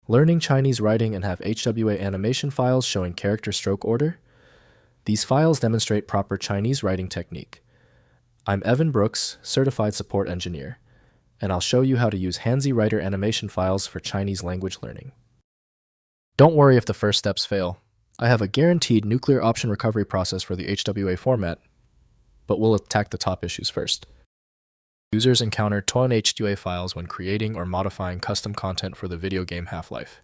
Learning Chinese writing and have HWA animation files showing character stroke order? These files demonstrate proper Chinese writing technique. I'm Evan Brooks, Certified Support Engineer, and I'll show you how to use Hanzi writer animation files for Chinese language learning. Don't worry if the first steps fail. I have a guaranteed nuclear option recovery process for the HWA format, but we'll attack the top issues first. Users encounter torn HWA files when creating or modifying custom content for the video game Half-Life.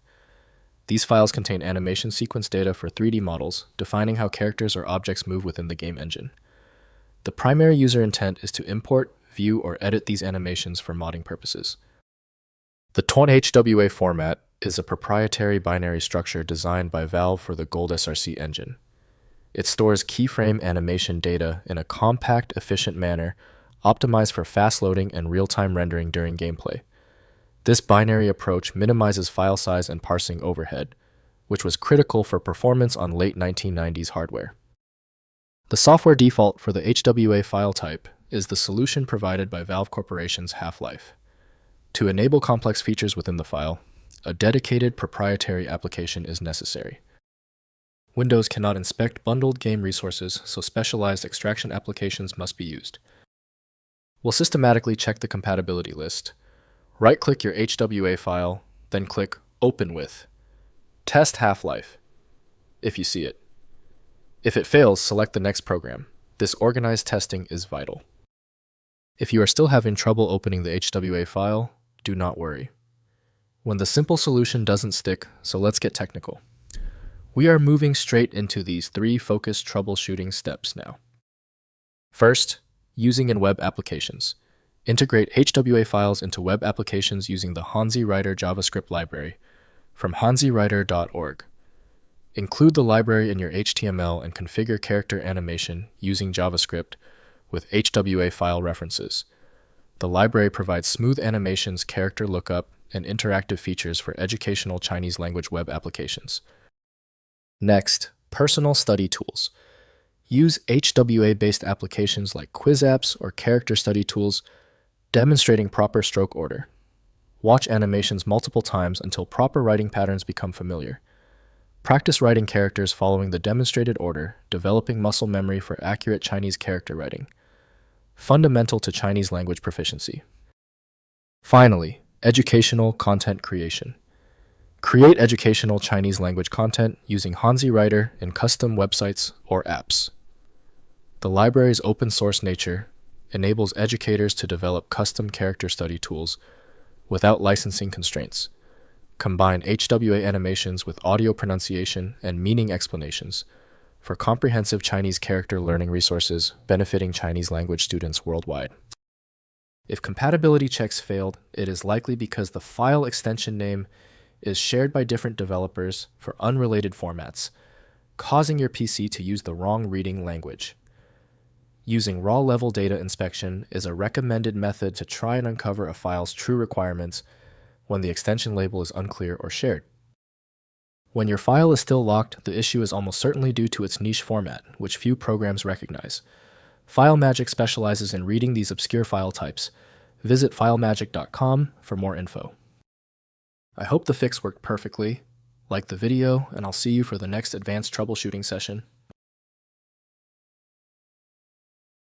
These files contain animation sequence data for 3D models, defining how characters or objects move within the game engine. The primary user intent is to import, view, or edit these animations for modding purposes. The torn HWA format is a proprietary binary structure designed by Valve for the GoldSrc engine. It stores keyframe animation data in a compact, efficient manner, optimized for fast loading and real-time rendering during gameplay. This binary approach minimizes file size and parsing overhead, which was critical for performance on late 1990s hardware. The software default for the HWA file type is the solution provided by Valve Corporation's Half-Life. To enable complex features within the file, a dedicated proprietary application is necessary. Windows cannot inspect bundled game resources, so specialized extraction applications must be used. We'll systematically check the compatibility list. Right-click your HWA file, then click Open With. Test Half-Life, if you see it. If it fails, select the next program. This organized testing is vital. If you are still having trouble opening the HWA file, do not worry. When the simple solution doesn't stick, so let's get technical. We are moving straight into these 3 focused troubleshooting steps now. First, using in web applications. Integrate HWA files into web applications using the Hanzi Writer JavaScript library from hanziwriter.org. Include the library in your HTML and configure character animation using JavaScript with HWA file references. The library provides smooth animations, character lookup, and interactive features for educational Chinese language web applications. Next, personal study tools. Use HWA-based applications like quiz apps or character study tools, demonstrating proper stroke order. Watch animations multiple times until proper writing patterns become familiar. Practice writing characters following the demonstrated order, developing muscle memory for accurate Chinese character writing. Fundamental to Chinese language proficiency. Finally, educational content creation. Create educational Chinese language content using Hanzi Writer in custom websites or apps. The library's open source nature enables educators to develop custom character study tools without licensing constraints. Combine HWA animations with audio pronunciation and meaning explanations for comprehensive Chinese character learning resources benefiting Chinese language students worldwide. If compatibility checks failed, it is likely because the file extension name is shared by different developers for unrelated formats, causing your PC to use the wrong reading language. Using raw-level data inspection is a recommended method to try and uncover a file's true requirements when the extension label is unclear or shared. When your file is still locked, the issue is almost certainly due to its niche format, which few programs recognize. FileMagick specializes in reading these obscure file types. Visit filemagick.com for more info. I hope the fix worked perfectly. Like the video, and I'll see you for the next advanced troubleshooting session.